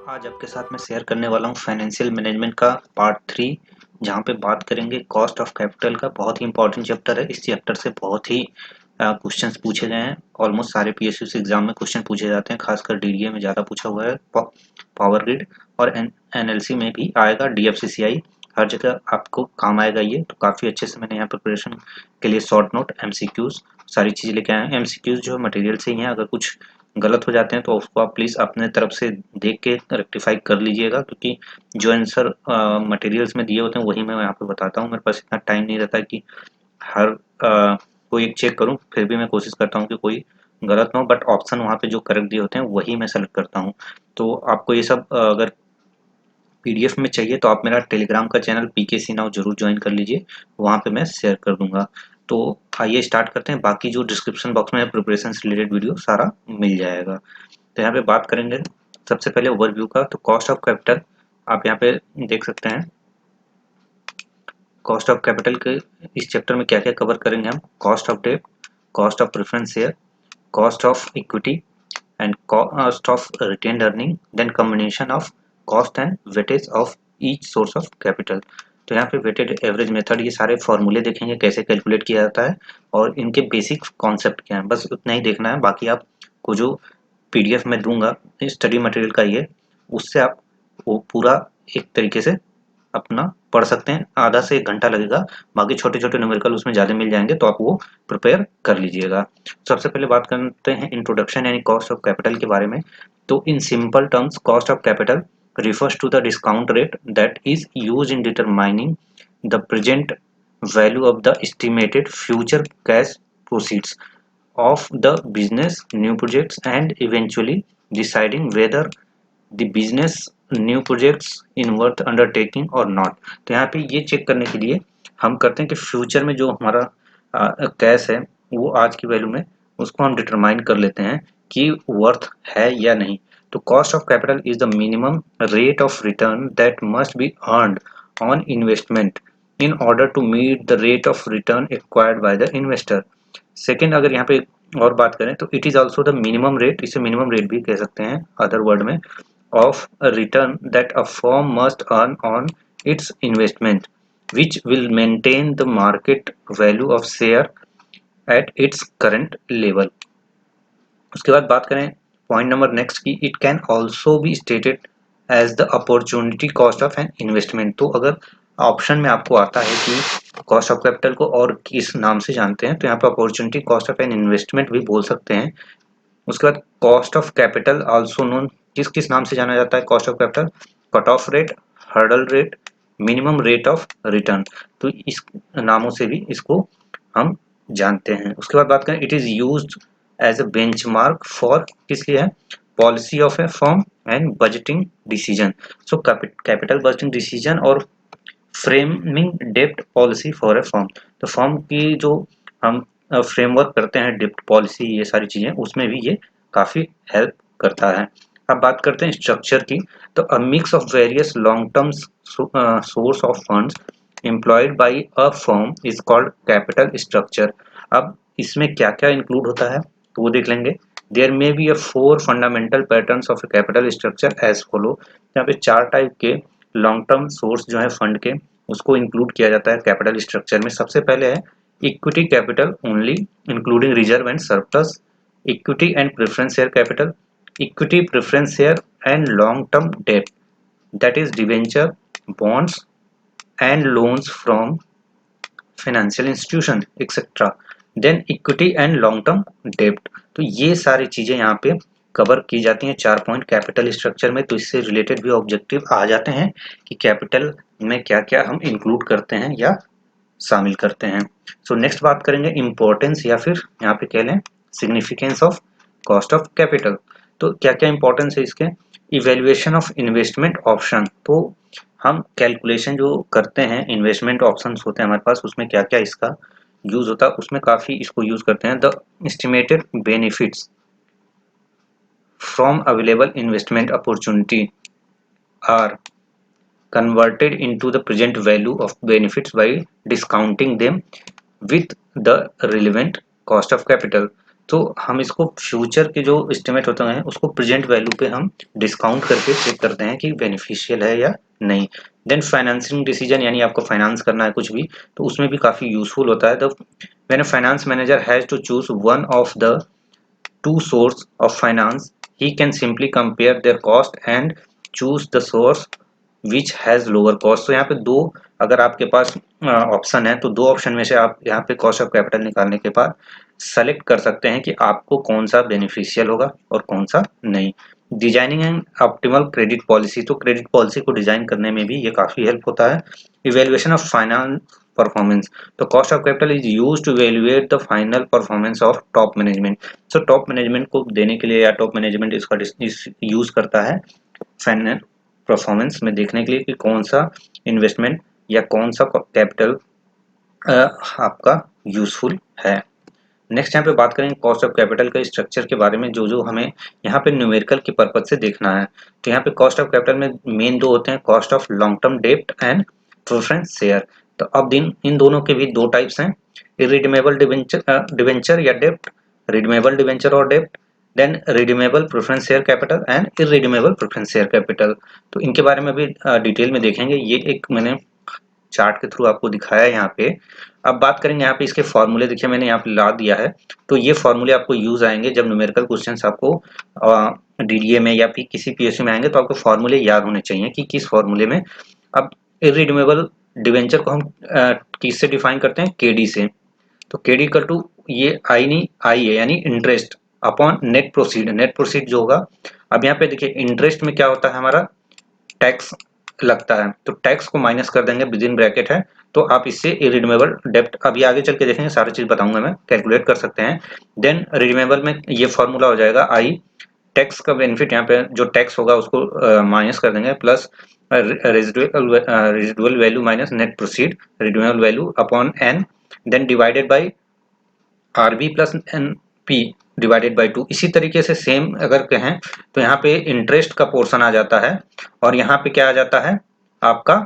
आज आपके साथ मैं शेयर करने वाला हूँ फाइनेंशियल मैनेजमेंट का पार्ट 3, जहाँ पे बात करेंगे कॉस्ट ऑफ कैपिटल का। बहुत ही इंपॉर्टेंट चैप्टर है। इस चैप्टर से बहुत ही क्वेश्चंस पूछे गए हैं। ऑलमोस्ट सारे पीएसयू से एग्जाम में क्वेश्चन पूछे जाते हैं, खासकर डीडीए में ज़्यादा पूछा हुआ है। पावर ग्रिड और एनएलसी में भी आएगा, डीएफसीसीआई हर जगह आपको काम आएगा ये। तो काफ़ी अच्छे से मैंने यहाँ प्रिपरेशन के लिए शॉर्ट नोट, एमसीक्यूज सारी चीज़ें लेके आए हैं। एमसीक्यूज जो मटेरियल से ही हैं, अगर कुछ गलत हो जाते हैं तो उसको आप प्लीज़ अपने तरफ से देख के रेक्टिफाई कर लीजिएगा, क्योंकि जो आंसर मटेरियल्स में दिए होते हैं वही मैं यहाँ पे बताता हूँ। मेरे पास इतना टाइम नहीं रहता कि हर कोई एक चेक करूँ, फिर भी मैं कोशिश करता हूँ कि कोई गलत ना हो, बट ऑप्शन वहाँ पे जो करेक्ट दिए होते हैं वही मैं सेलेक्ट करता हूँ। तो आपको ये सब अगर पीडीएफ में चाहिए तो आप मेरा टेलीग्राम का चैनल पीकेसी नाउ जरूर ज्वाइन कर लीजिए, वहाँ पे मैं शेयर कर दूंगा। तो आइए स्टार्ट करते हैं। बाकी जो डिस्क्रिप्शन बॉक्स में प्रिपरेशन से रिलेटेड वीडियो सारा मिल जाएगा। तो यहाँ पे बात करेंगे सबसे पहले ओवरव्यू का। तो कॉस्ट ऑफ कैपिटल आप यहाँ पे देख सकते हैं। कॉस्ट ऑफ कैपिटल के इस चैप्टर में क्या क्या कवर करेंगे हम: cost of debt, cost of preference share, cost of equity and cost of retained earning, then combination of cost and weightage of each source of capital. तो यहाँ पे वेटेड एवरेज मेथड, ये सारे फॉर्मूले देखेंगे कैसे कैलकुलेट किया जाता है और इनके बेसिक कॉन्सेप्ट क्या है, बस उतना ही देखना है। बाकी आपको जो पीडीएफ में दूंगा स्टडी मटेरियल का, ये उससे आप वो पूरा एक तरीके से अपना पढ़ सकते हैं। आधा से 1 घंटा लगेगा। बाकी छोटे छोटे न्यूमेरिकल उसमें ज़्यादा मिल जाएंगे, तो आप वो प्रिपेयर कर लीजिएगा। सबसे पहले बात करते हैं इंट्रोडक्शन यानी कॉस्ट ऑफ कैपिटल के बारे में। तो in simple terms, cost of capital refers to the discount rate that is used in determining the present value of the estimated future cash proceeds of the business new projects and eventually deciding whether the business new projects in worth undertaking or not। तो यहाँ पे ये check करने के लिए हम करते हैं कि फ्यूचर में जो हमारा कैश है वो आज की वैल्यू में उसको हम डिटरमाइन कर लेते हैं कि वर्थ है या नहीं। तो cost of capital is the minimum rate of return that must be earned on investment in order to meet the rate of return acquired by the investor. Second, अगर यहाँ पे और बात करें तो it is also the minimum rate, इसे minimum rate भी कह सकते हैं अदर वर्ड में, of a return that a firm must earn on its investment, which will maintain the market value of share at its current level। उसके बाद बात करें पॉइंट नंबर नेक्स्ट की, it can also be stated as the opportunity cost of an investment. तो अगर option में आपको आता है कि कॉस्ट ऑफ कैपिटल को और किस नाम से जानते हैं, तो यहाँ पर opportunity cost of an investment भी बोल सकते हैं। उसके बाद cost of capital also known, किस किस नाम से जाना जाता है cost of capital: cut off rate, hurdle rate, minimum rate of return. तो इस नामों से भी इसको हम जानते हैं। उसके बाद बात करें, it is used as a benchmark for, किसकी है, policy of a firm and budgeting decision. So capital budgeting decision और फ्रेमिंग डेप्ट पॉलिसी फॉर ए फर्म। तो फर्म की जो हम फ्रेमवर्क करते हैं, डेप्ट पॉलिसी, ये सारी चीजें, उसमें भी ये काफी हेल्प करता है। अब बात करते हैं स्ट्रक्चर की। तो अ mix of various long term source of funds employed by a firm is called capital structure. अब इसमें क्या क्या इंक्लूड होता है तो वो देख लेंगे। There may be a 4 fundamental patterns of a capital structure as follow. यहाँ पे 4 टाइप के लॉन्ग टर्म सोर्स जो है फंड के, उसको इंक्लूड किया जाता है कैपिटल स्ट्रक्चर में। सबसे पहले है equity capital only including reserve and surplus, equity and preference share capital, equity preference share and long term debt, that is debenture, bonds and loans from financial institution etcetera, then equity and long term डेब्ट। तो ये सारी चीजें यहाँ पे cover की जाती हैं 4 पॉइंट कैपिटल स्ट्रक्चर में। तो इससे रिलेटेड भी ऑब्जेक्टिव आ जाते हैं कि कैपिटल में क्या क्या हम इंक्लूड करते हैं या शामिल करते हैं। सो नेक्स्ट बात करेंगे इम्पोर्टेंस या फिर यहाँ पे कह लें significance of cost of capital. तो क्या क्या इंपॉर्टेंस है इसके: इवेल्युएशन ऑफ इन्वेस्टमेंट ऑप्शन। तो हम कैलकुलेशन जो करते हैं, इन्वेस्टमेंट ऑप्शंस होते हैं हमारे पास, उसमें क्या क्या इसका यूज होता है, उसमें काफी इसको यूज करते हैं। The estimated benefits from available investment opportunity are converted into the present value of benefits by discounting them with the relevant cost of capital। तो हम इसको फ्यूचर के जो एस्टिमेट होते हैं उसको प्रेजेंट वैल्यू पे हम डिस्काउंट करके चेक करते हैं कि बेनिफिशियल है या नहीं। देन फाइनेंसिंग डिसीजन, यानी आपको फाइनेंस करना है कुछ भी, तो उसमें भी काफ़ी यूजफुल होता है। The when a finance manager has to choose one of the two source of finance, he can simply compare their cost and choose the source which has lower cost। तो यहाँ पे दो, अगर आपके पास ऑप्शन है तो दो ऑप्शन में से आप यहाँ पे कॉस्ट ऑफ कैपिटल निकालने के बाद सेलेक्ट कर सकते हैं कि आपको कौन सा बेनिफिशियल होगा और कौन सा नहीं। Designing and optimal credit policy, तो क्रेडिट पॉलिसी को डिजाइन करने में भी ये काफ़ी हेल्प होता है। इवेल्युएशन ऑफ फाइनेंस परफॉर्मेंस, तो cost of capital is use to evaluate the final performance of top management. So top management को देने के लिए या टॉप मैनेजमेंट इसका यूज करता है फाइनल परफॉर्मेंस में देखने के लिए कि कौन सा इन्वेस्टमेंट या कौन सा कैपिटल आपका यूजफुल है। नेक्स्ट यहाँ पे बात करेंगे कॉस्ट ऑफ कैपिटल के स्ट्रक्चर के बारे में, जो जो हमें यहाँ पे न्यूमेरिकल के पर्पज से देखना है। तो यहाँ पे कॉस्ट ऑफ कैपिटल में मेन दो होते हैं, कॉस्ट ऑफ लॉन्ग टर्म डेब्ट एंड प्रेफरेंस शेयर। तो अब इन दोनों के भी दो टाइप्स हैं, इरिडीमेबल डिवेंचर या डेब्ट, रिडीमेबल डिवेंचर और डेब्ट, then redeemable preference share capital and irredeemable preference share capital. तो इनके बारे में भी डिटेल में देखेंगे। ये एक मैंने चार्ट के थ्रू आपको दिखाया है यहाँ पे। अब बात करेंगे यहाँ पे इसके फॉर्मूले, देखिए मैंने यहाँ पे ला दिया है। तो ये फॉर्मूले आपको यूज आएंगे जब न्यूमेरिकल क्वेश्चंस आपको डीडीए में या फिर किसी पीएसयू में आएंगे, तो आपको फॉर्मूले याद होने चाहिए कि किस फॉर्मूले में। अब इरिडीमेबल डिवेंचर को हम किससे डिफाइन करते हैं, केडी से। तो केडी इक्वल टू, ये आई नहीं, आई है यानी interest upon net proceed. Net proceed जो होगा, अब यहाँ पे देखिए इंटरेस्ट में क्या होता है हमारा, टैक्स लगता है, तो टैक्स को माइनस कर देंगे, विद इन ब्रैकेट है। तो आप इससे इरिडीमेबल डेब्ट, अभी आगे चल के देखेंगे सारी चीज बताऊंगा मैं, कैलकुलेट कर सकते हैं। देन रिडीमेबल में ये फॉर्मूला हो जाएगा आई, टैक्स का बेनिफिट यहाँ पे जो टैक्स होगा उसको माइनस कर देंगे, plus residual value minus net proceed redeemable value upon n, then divided by r b plus n p divided by 2। इसी तरीके से सेम अगर कहें तो यहाँ पे इंटरेस्ट का पोर्शन आ जाता है और यहाँ पे क्या आ जाता है आपका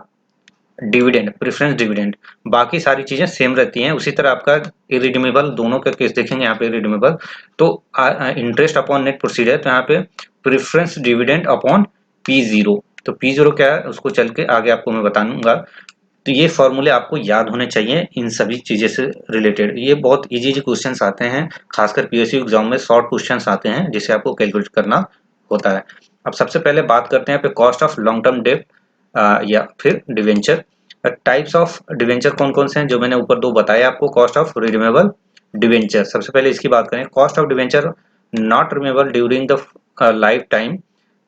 डिविडेंड, प्रेफरेंस डिविडेंड। बाकी सारी चीजें सेम रहती हैं। उसी तरह आपका इरिडीमेबल, दोनों का केस देखेंगे यहाँ पे इरिडीमेबल, तो इंटरेस्ट अपॉन नेट प्रोसीड है, तो यहाँ पे preference dividend upon P zero. तो पी जीरो क्या है उसको चल के आगे आपको मैं बताऊंगा। तो ये फॉर्मूले आपको याद होने चाहिए इन सभी चीजें से रिलेटेड। ये बहुत इजी क्वेश्चंस आते हैं, खासकर पीएसयू एग्जाम में शॉर्ट क्वेश्चंस आते हैं जिसे आपको कैलकुलेट करना होता है। अब सबसे पहले बात करते हैं पे कॉस्ट ऑफ लॉन्ग टर्म डेब्ट या फिर डिवेंचर। टाइप्स ऑफ डिवेंचर कौन कौन से हैं, जो मैंने ऊपर दो बताए आपको, कॉस्ट ऑफ रिडीमेबल डिवेंचर। सबसे पहले इसकी बात करें, cost of debenture not redeemable during the lifetime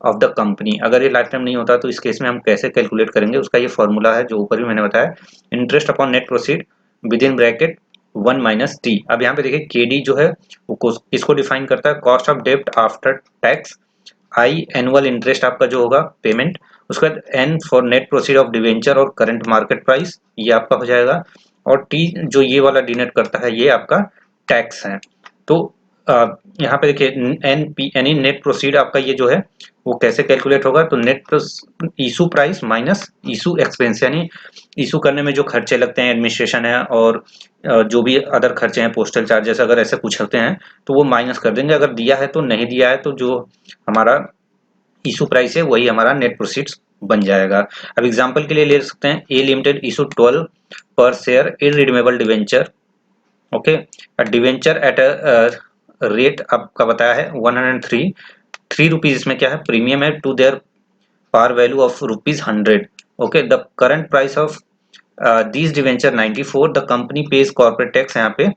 of the company. अगर ये लाइफ टाइम नहीं होता तो इस केस में हम कैसे कैलकुलेट करेंगे, उसका ये फॉर्मूला है जो ऊपर भी मैंने बताया, interest upon net proceed with in bracket 1 minus T. अब यहाँ पे देखिए केडी जो है वो इसको डिफाइन करता है, कॉस्ट ऑफ डेब्ट after tax. I annual interest आपका जो होगा पेमेंट, उसके बाद n for net proceed of debenture और करंट मार्केट प्राइस, ये आपका हो जाएगा। और टी जो ये वाला डिनोट करता है ये आपका टैक्स है। तो यहाँ पे देखिए एन पी यानी नेट प्रोसीड आपका ये जो है वो कैसे कैलकुलेट होगा, तो net issue price minus issue expense, यानी इशू करने में जो खर्चे लगते हैं, एडमिनिस्ट्रेशन है और जो भी अदर खर्चे हैं, पोस्टल चार्जेस अगर ऐसे कुछ होते हैं तो वो माइनस कर देंगे, अगर दिया है तो, नहीं दिया है तो जो हमारा इशू प्राइस है वही हमारा नेट प्रोसीड्स बन जाएगा। अब एग्जांपल के लिए ले सकते हैं, ए लिमिटेड इशू 12 पर share irredeemable debenture, okay, debenture at rate आपका बताया है 103 ₹3। इसमें क्या है, प्रीमियम है to their par value of ₹100। Okay, the current price of this debenture 94, the company pays corporate tax यहाँ पे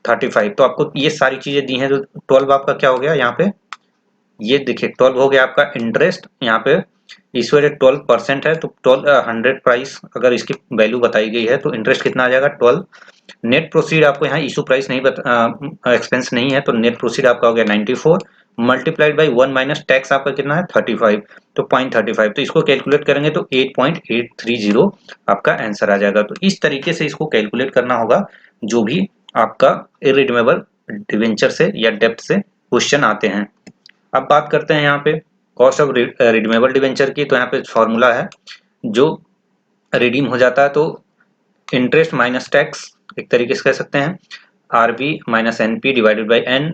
35। तो आपको ये सारी चीजें दी हैं, तो 12 आपका क्या हो गया यहाँ पे, ये देखिए 12 हो गया आपका इंटरेस्ट, यहाँ पे इस वजह 12% है तो 100 प्राइस अगर इसकी वैल्यू बताई गई है तो इंटरेस्ट कितना आ जाएगा 12। नेट प्रोसीड आपको यहाँ इशू प्राइस नहीं एक्सपेंस नहीं है, तो नेट प्रोसीड आपका हो गया 94 मल्टीप्लाइड बाई 1 माइनस टैक्स आपका कितना है 35, तो 0.35। तो इसको कैलकुलेट करेंगे तो 8.830 आपका आंसर आ जाएगा। तो इस तरीके से इसको कैलकुलेट करना होगा जो भी आपका इरिडीमेबल डिवेंचर से या डेब्ट से क्वेश्चन आते हैं। अब बात करते हैं यहाँ पे कॉस्ट ऑफ रिडीमेबल डिवेंचर की। तो यहाँ पे फॉर्मूला है, जो रिडीम हो जाता है तो इंटरेस्ट माइनस टैक्स एक तरीके से कह सकते हैं, RB minus NP divided by N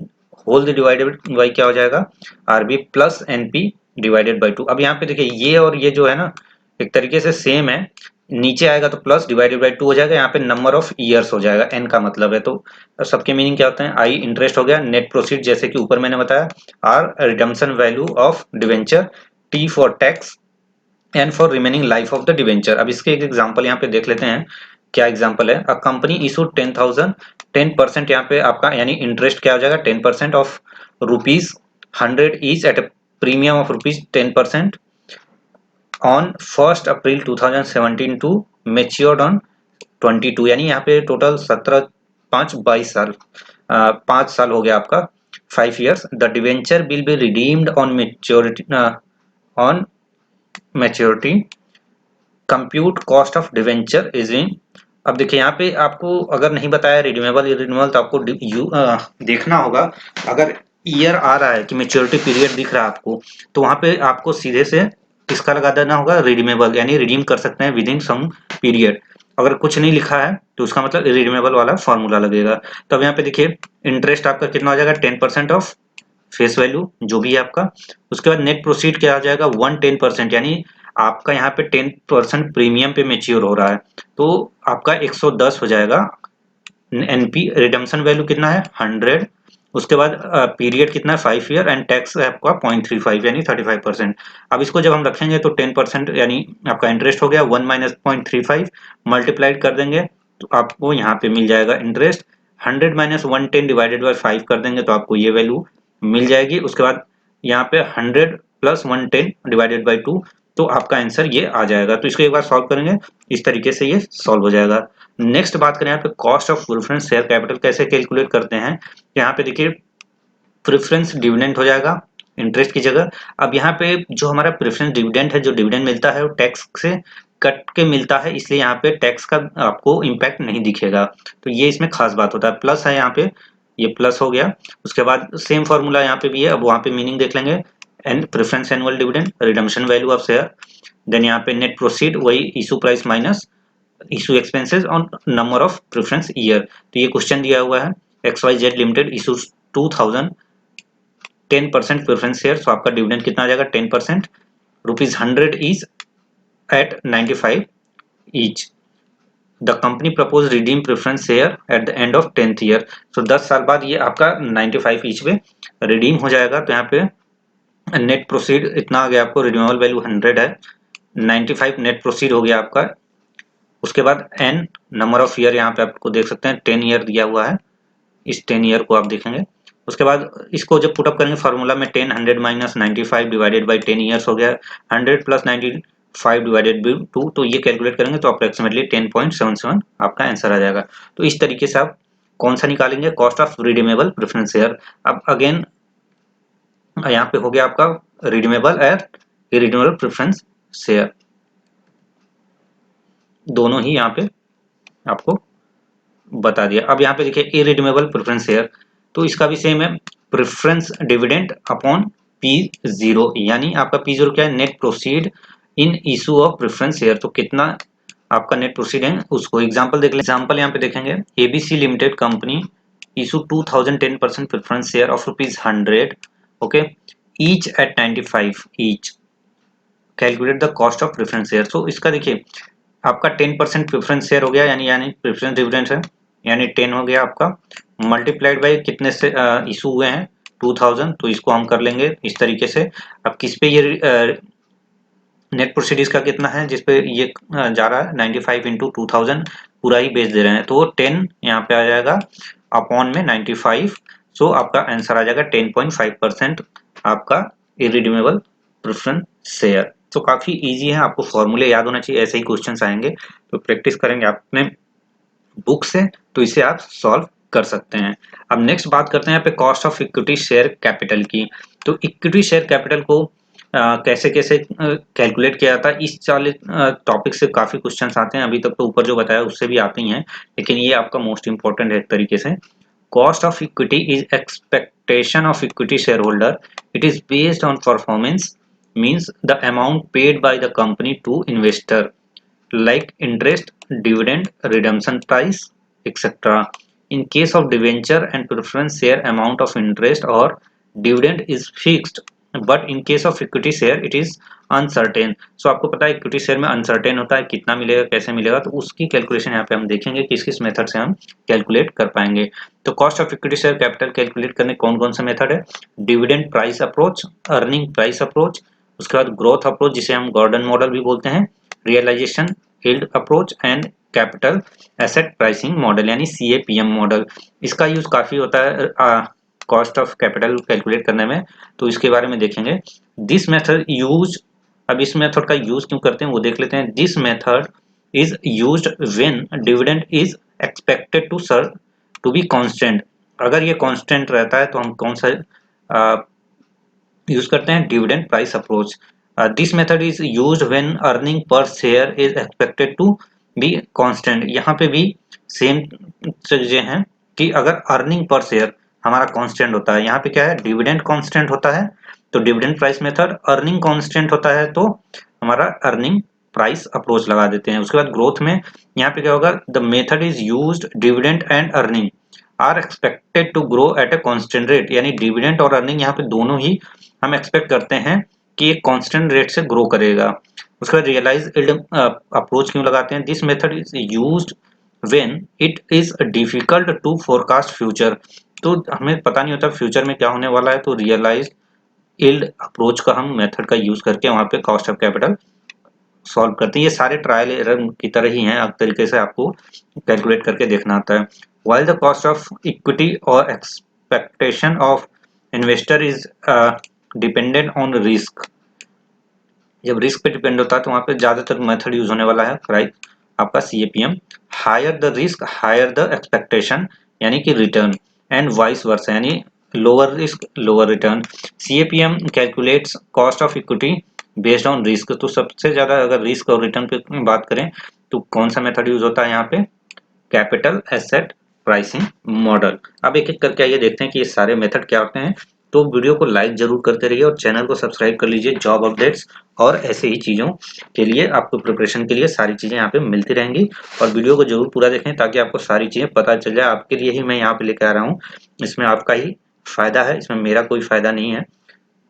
whole divided by क्या हो जाएगा, RB plus NP divided by 2। अब यहाँ पे देखिए ये और ये जो है ना एक तरीके से सेम है, नीचे आएगा तो प्लस डिवाइडेड बाई 2 हो जाएगा, यहाँ पे नंबर ऑफ ईयर्स हो जाएगा, N का मतलब है। तो सबके मीनिंग क्या होते हैं, I इंटरेस्ट हो गया, नेट प्रोसीड जैसे कि ऊपर मैंने बताया, R redemption value of debenture, T for tax, and for remaining life of the debenture. अब इसके एक एग्जांपल यहाँ पे देख लेते हैं, क्या एग्जांपल है। अ कंपनी इशू 10,000, 10% यहाँ पे आपका यानी इंटरेस्ट क्या हो जाएगा 10% of ₹100 each at a premium of ₹10% on 1 April 2017 to matured on 22, यानी यहाँ पे टोटल 17 5 22 साल, 5 साल हो गया आपका, 5 years। The debenture will be redeemed on maturity, on maturity, compute cost of debenture is in. अब देखिए यहाँ पे आपको अगर नहीं बताया रिडीमेबल इरिन्यूएबल तो आपको देखना होगा। अगर ईयर आ रहा है कि मेच्योरिटी पीरियड दिख रहा है आपको, तो वहां पे आपको सीधे से इसका लगा देना होगा रिडीमेबल, यानी रिडीम कर सकते हैं विद इन सम पीरियड। अगर कुछ नहीं लिखा है तो उसका मतलब रिडीमेबल वाला फॉर्मूला लगेगा। तो अब यहाँ पे देखिए इंटरेस्ट आपका कितना हो जाएगा 10% ऑफ फेस वैल्यू जो भी है आपका। उसके बाद नेट प्रोसीड क्या आ जाएगा 110%, यानी आपका यहाँ पे 10% प्रीमियम पे मेच्योर हो रहा है, तो आपका 110 हो जाएगा। एनपी रिडम्पशन वैल्यू कितना है 100, उसके बाद पीरियड कितना है 5 ईयर, एंड टैक्स है आपका 0.35 यानी 35%। अब इसको जब हम रखेंगे तो 10% यानी आपका इंटरेस्ट हो गया 1 माइनस 0.35, मल्टीप्लाइड कर देंगे तो आपको यहाँ पे मिल जाएगा इंटरेस्ट 100 माइनस 110 डिवाइडेड बाई 5 कर देंगे तो आपको ये वैल्यू मिल जाएगी। उसके बाद यहाँ पे 100 प्लस 110 डिवाइडेड बाई 2, तो आपका आंसर ये आ जाएगा। तो इसको एक बार सॉल्व करेंगे, इस तरीके से ये सॉल्व हो जाएगा। नेक्स्ट बात करें यहाँ पे cost of preference share capital कैसे कैलकुलेट करते हैं। यहाँ पे देखिए प्रेफरेंस डिविडेंड हो जाएगा इंटरेस्ट की जगह। अब यहाँ पे जो हमारा प्रेफरेंस डिविडेंड है, जो डिविडेंड मिलता है वो टैक्स से कट के मिलता है, इसलिए यहाँ पे टैक्स का आपको इम्पैक्ट नहीं दिखेगा, तो ये इसमें खास बात होता है। प्लस है यहाँ पे, ये प्लस हो गया। उसके बाद सेम फॉर्मूला यहाँ पे भी है, अब वहाँ पे मीनिंग देख लेंगे। And preference annual dividend redemption value of share, then यहाँ पे नेट प्रोसीड वही issue price minus issue expenses on number of preference year. तो ये क्वेश्चन दिया हुआ है XYZ limited issue 2000 10% preference share, तो आपका डिविडेंड कितना आ जाएगा 10%, ₹100 each at 95 each. The company propose redeem preference share at the end of 10th year, तो 10 साल बाद ये आपका 95 ईच में रिडीम हो जाएगा। तो यहाँ पे नेट प्रोसीड इतना आ गया आपको, रिन्यूएबल वैल्यू 100 है, 95 नेट प्रोसीड हो गया आपका। उसके बाद एन नंबर ऑफ ईयर यहाँ पे आपको देख सकते हैं 10 ईयर दिया हुआ है, इस 10 ईयर को आप देखेंगे। उसके बाद इसको जब पुटअप करेंगे फार्मूला में 10 100 माइनस 95 डिवाइडेड बाई 10 ईयर्स हो गया, 100 प्लस 95 डिवाइडेड बाई 2, तो ये कैलकुलेट करेंगे तो अप्रोक्सीमेटली 10.77 आपका आंसर आ जाएगा। तो इस तरीके से आप कौन सा निकालेंगे, cost of redeemable preference share. अब अगेन यहाँ पे हो गया आपका redeemable and irredeemable preference share, दोनों ही यहाँ पे आपको बता दिया। अब यहाँ पे देखिए इरिडीमेबल प्रेफरेंस शेयर, तो इसका भी सेम है, प्रेफरेंस डिविडेंड अपॉन P0, यानी आपका P0 क्या है, net proceed in issue of preference share. तो कितना आपका नेट प्रोसीड है उसको एग्जांपल देख लें। एग्जांपल यहाँ पे देखेंगे, ABC limited company issue 2000 10% preference share of ₹100, okay, each at 95 each, calculate the cost of preference share. तो इसका देखिए आपका 10% प्रेफरेंस शेयर हो गया, यानी प्रेफरेंस डिविडेंड है, यानी 10 हो गया आपका, मल्टीप्लाइड बाई कितने से इशू हुए हैं 2000, तो इसको हम कर लेंगे इस तरीके से। अब किस पे ये नेट प्रोसीड का कितना है, जिसपे ये जा रहा है 95 इंटू 2000, पूरा ही बेच दे रहे हैं, तो 10 यहाँ पे आ जाएगा अपॉन में 95, सो आपका आंसर आ जाएगा 10.5% आपका इरिडीमेबल प्रेफरेंस शेयर। तो काफी इजी है, आपको फॉर्मूले याद होना चाहिए, ऐसे ही क्वेश्चंस आएंगे, तो प्रैक्टिस करेंगे आपने बुक से तो इसे आप सॉल्व कर सकते हैं। अब नेक्स्ट बात करते हैं यहाँ पे cost of equity share capital की। तो इक्विटी शेयर कैपिटल को कैसे कैसे कैलकुलेट किया जाता है, इस वाले टॉपिक से काफी क्वेश्चंस आते हैं। अभी तक तो ऊपर जो बताया उससे भी आते ही हैं, लेकिन ये आपका मोस्ट इंपॉर्टेंट है एक तरीके से। Cost of equity is expectation of equity share holder, it is based on performance, means the amount paid by the company to investor like interest, dividend, redemption price, etc. In case of debenture and preference share, amount of interest or dividend is fixed, but in case of equity share it is uncertain. So आपको पता है equity share में uncertain होता है, कितना मिलेगा कैसे मिलेगा, तो उसकी कैलकुलेशन यहाँ पे हम देखेंगे किस किस मेथड से हम कैलकुलेट कर पाएंगे। तो cost of equity share capital calculate करने कौन कौन सा मेथड है? Dividend price approach, earning price approach, उसके बाद ग्रोथ अप्रोच जिसे हम गॉर्डन मॉडल भी बोलते हैं, realisation yield approach and capital asset pricing model यानी CAPM मॉडल। इसका यूज काफी होता है कॉस्ट ऑफ कैपिटल कैलकुलेट करने में, तो इसके बारे में देखेंगे। दिस मेथड यूज, अब इस मेथड का यूज क्यों करते हैं वो देख लेते हैं। This method is used when dividend is expected to be constant. अगर ये कांस्टेंट रहता है तो हम कौन सा यूज करते हैं? Dividend price approach. This method is used when earning per share is expected to be constant. यहाँ पे भी सेम चीजें हैं कि अगर अर्निंग पर शेयर हमारा कांस्टेंट होता है, यहाँ पे क्या है? डिविडेंड कांस्टेंट होता है तो dividend price method, earning constant होता है तो हमारा अर्निंग प्राइस अप्रोच लगा देते हैं। उसके बाद ग्रोथ में यहाँ पे क्या होगा? The method is used dividend and earning are expected to grow at a constant rate, यानी डिविडेंड और अर्निंग यहाँ पे दोनों ही हम एक्सपेक्ट करते हैं कि एक कांस्टेंट रेट से ग्रो करेगा। उसके बाद रियलाइज यील्ड अप्रोच क्यों लगाते हैं? This method is used when it is difficult to forecast future. तो हमें पता नहीं होता फ्यूचर में क्या होने वाला है, तो रियलाइज यील्ड अप्रोच का हम मेथड का यूज करके वहां पे कॉस्ट ऑफ कैपिटल सॉल्व करते हैं। ये सारे ट्रायल एरर की तरह ही हैं, अब तरीके से आपको कैलकुलेट करके देखना आता है। while the cost of equity or expectation of investor is dependent on risk, जब रिस्क पे डिपेंड होता है तो वहाँ पे ज्यादातर मेथड यूज होने वाला है प्राइस आपका CAPM। Higher the risk higher the expectation यानी कि रिटर्न, एंड वाइस वर्सा यानी lower risk lower return. CAPM calculates cost of equity based on risk. तो सबसे ज्यादा अगर रिस्क और रिटर्न पे बात करें तो कौन सा मेथड यूज होता है यहाँ पे? Capital asset pricing model. अब एक एक करके आइए देखते हैं कि ये सारे मेथड क्या होते हैं। तो वीडियो को लाइक जरूर करते रहिए और चैनल को सब्सक्राइब कर लीजिए। जॉब अपडेट्स और ऐसे ही चीज़ों के लिए आपको प्रिपरेशन के लिए सारी चीज़ें यहाँ पे मिलती रहेंगी, और वीडियो को जरूर पूरा देखें ताकि आपको सारी चीज़ें पता चल जाए। आपके लिए ही मैं यहाँ पे लेकर आ रहा हूँ, इसमें आपका ही फायदा है, इसमें मेरा कोई फायदा नहीं है।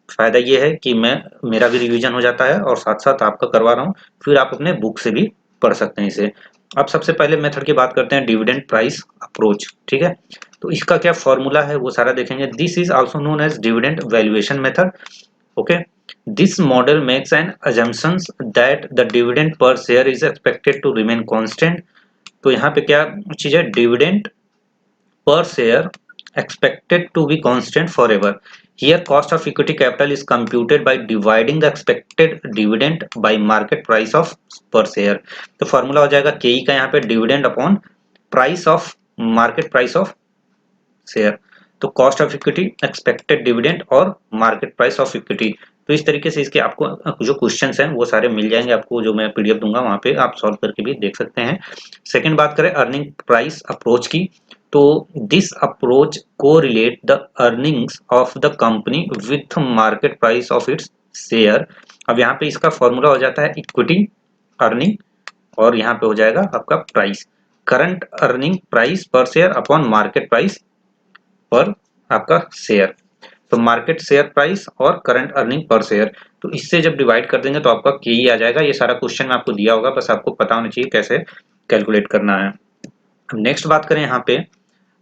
फायदा ये है कि मेरा भी रिवीजन हो जाता है और साथ साथ आपका करवा रहा हूँ, फिर आप अपने बुक से भी पढ़ सकते हैं इसे। अब सबसे पहले मेथड की बात करते हैं, डिविडेंड प्राइस अप्रोच। ठीक है, तो इसका क्या फॉर्मूला है वो सारा देखेंगे। This is also known as dividend valuation method. Okay, this model makes an assumptions that the dividend per share is expected to remain constant. तो यहाँ पे क्या चीज है? Dividend per share expected to be constant forever. Here cost of equity capital is computed by dividing the expected dividend by market price of per share. तो formula हो जाएगा KE का यहाँ पे dividend upon price of market price of share. तो cost of equity, expected dividend और market price of equity. तो इस तरीके से इसके आपको जो क्वेश्चंस हैं वो सारे मिल जाएंगे आपको, जो मैं PDF दूंगा वहां पे आप सॉल्व करके भी देख सकते हैं। सेकंड बात करें अर्निंग प्राइस अप्रोच की, तो दिस अप्रोच को relate the earnings of the company with market price of its share. अब यहाँ पे इसका फॉर्मूला हो जाता है इक्विटी अर्निंग और यहाँ पे हो जाएगा आपका प्राइस, करंट अर्निंग प्राइस पर शेयर अपॉन मार्केट प्राइस पर आपका शेयर। तो मार्केट शेयर प्राइस और करंट अर्निंग पर शेयर, तो इससे जब डिवाइड कर देंगे तो आपका KE आ जाएगा। ये सारा क्वेश्चन में आपको दिया होगा, बस आपको पता होना चाहिए कैसे कैलकुलेट करना है। अब नेक्स्ट बात करें यहाँ पे